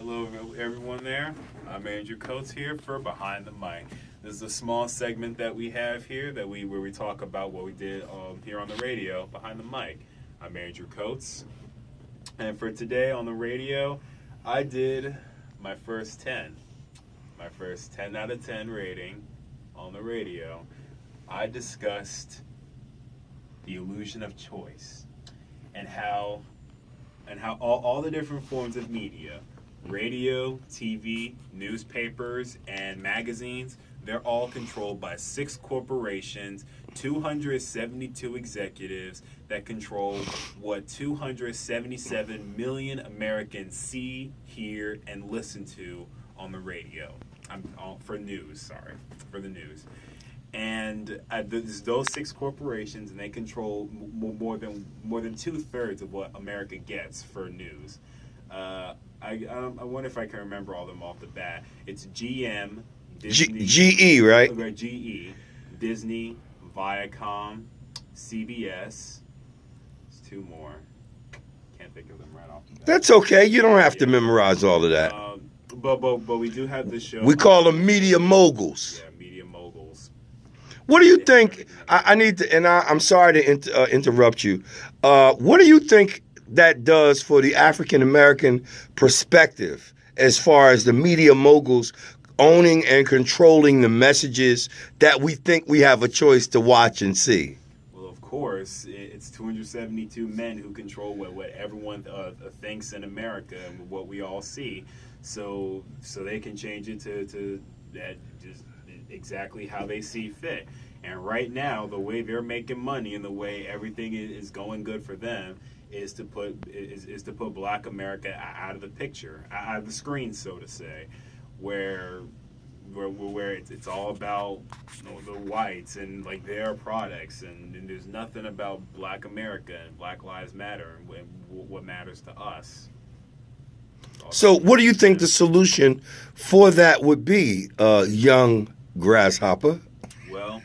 Hello, everyone there. I'm Andrew Coates here for Behind the Mic. This is a small segment that we have here where we talk about what we did here on the radio, Behind the Mic. I'm Andrew Coates, and for today on the radio, I did my first 10 out of 10 rating on the radio. I discussed the illusion of choice and how all the different forms of media, radio, TV, newspapers, and magazines, they're all controlled by 6 corporations, 272 executives that control what 277 million Americans see, hear, and listen to on the radio. For the news. And those 6 corporations, and they control more than 2/3 of what America gets for news. I wonder if I can remember all of them off the bat. It's GM, Disney, GE, right? GE, Disney, Viacom, CBS. There's 2 more. Can't think of them right off the bat. That's okay. You don't have to memorize all of that. But we do have the show. We call them media moguls. Yeah, media moguls. What do you think? I need to, and I'm sorry to interrupt you. What do you think that does for the African American perspective as far as the media moguls owning and controlling the messages that we think we have a choice to watch and see? Well, of course, it's 272 men who control what everyone thinks in America and what we all see. So they can change it to that just exactly how they see fit. And right now, the way they're making money and the way everything is going good for them is to put Black America out of the picture, out of the screen, so to say, where it's all about the whites and like their products, and there's nothing about Black America and Black Lives Matter and what matters to us. So what do you think the solution for that would be, young grasshopper? Well,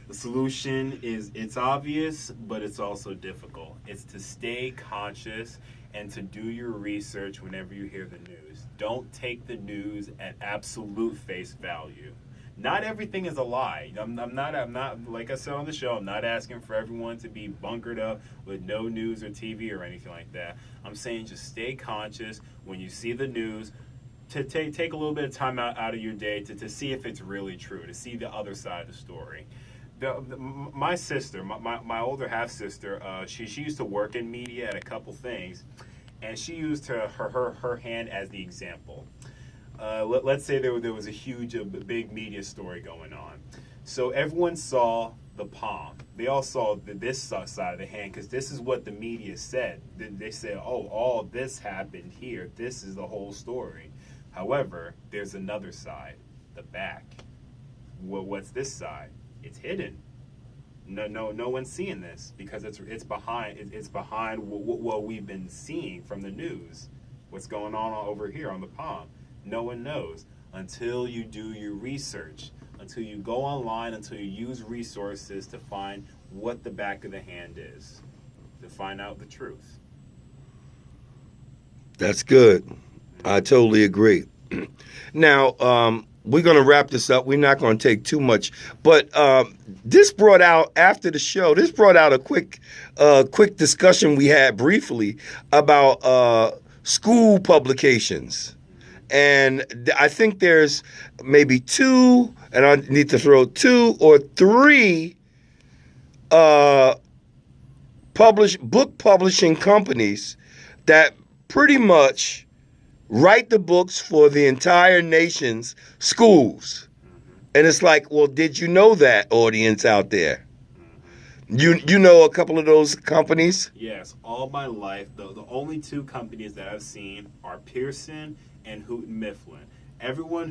the solution it's obvious, but it's also difficult. It's to stay conscious and to do your research whenever you hear the news. Don't take the news at absolute face value. Not everything is a lie. I'm not, like I said on the show, I'm not asking for everyone to be bunkered up with no news or TV or anything like that. I'm saying just stay conscious when you see the news, to take a little bit of time out of your day to see if it's really true, to see the other side of the story. My sister, my older half-sister, she used to work in media at a couple things, and she used her hand as the example. Let's say there was a huge, big media story going on. So everyone saw the palm. They all saw this side of the hand because this is what the media said. They said, oh, all this happened here. This is the whole story. However, there's another side, the back. What's this side? It's hidden. No one's seeing this because it's behind what we've been seeing from the news. What's going on over here on the palm? No one knows until you do your research, until you go online, until you use resources to find what the back of the hand is, to find out the truth. That's good. I totally agree. Now, we're going to wrap this up. We're not going to take too much. But this brought out, after the show, a quick discussion we had briefly about school publications. And I think there's maybe 2, and I need to throw 2 or 3 book publishing companies that pretty much write the books for the entire nation's schools. And it's like, well, did you know that, audience out there? You know a couple of those companies? Yes, all my life, the only 2 companies that I've seen are Pearson and Houghton Mifflin. Everyone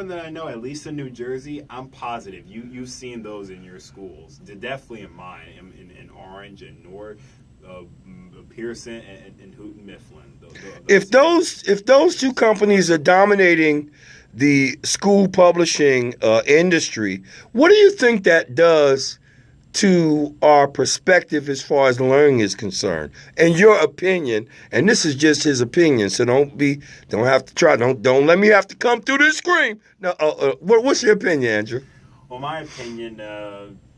that I know, at least in New Jersey, I'm positive you've seen those in your schools. They're definitely in mine, in Orange and North, Pearson and Houghton Mifflin. If those 2 companies are dominating the school publishing industry, what do you think that does to our perspective as far as learning is concerned. And your opinion, and this is just his opinion, so don't let me have to come through the screen. No, what's your opinion, Andrew? Well, my opinion,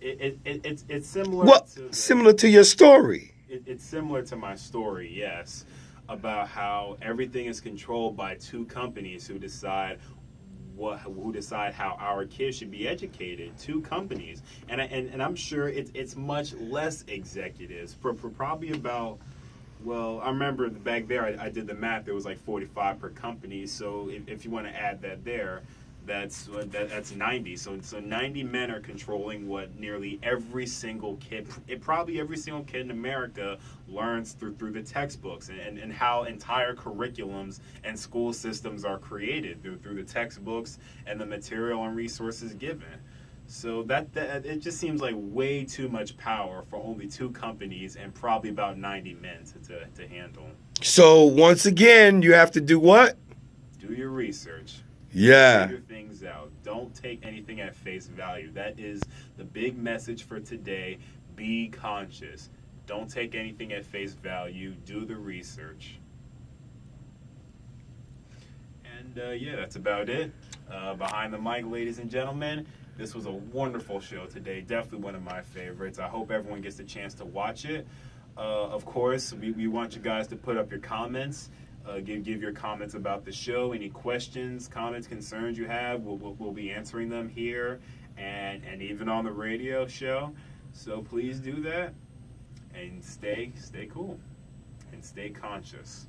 it's similar. Well, to similar to your story. It's similar to my story, yes, about how everything is controlled by two companies who decide how our kids should be educated. Two companies, and I'm sure it's much less executives for probably about. Well, I remember back there I did the math. There was like 45 per company. So if you want to add that there, that's 90. So 90 men are controlling what nearly every single kid, probably every single kid in America learns through the textbooks, and how entire curriculums and school systems are created through the textbooks and the material and resources given. So that it just seems like way too much power for only two companies and probably about 90 men to handle. So once again, you have to do what? Do your research. Yeah. Figure things out. Don't take anything at face value. That is the big message for today. Be conscious. Don't take anything at face value. Do the research. And yeah, that's about it. Behind the mic, ladies and gentlemen. This was a wonderful show today. Definitely one of my favorites. I hope everyone gets the chance to watch it. Of course, we want you guys to put up your comments. Give your comments about the show. Any questions, comments, concerns you have, we'll be answering them here and even on the radio show. So please do that and stay cool and stay conscious.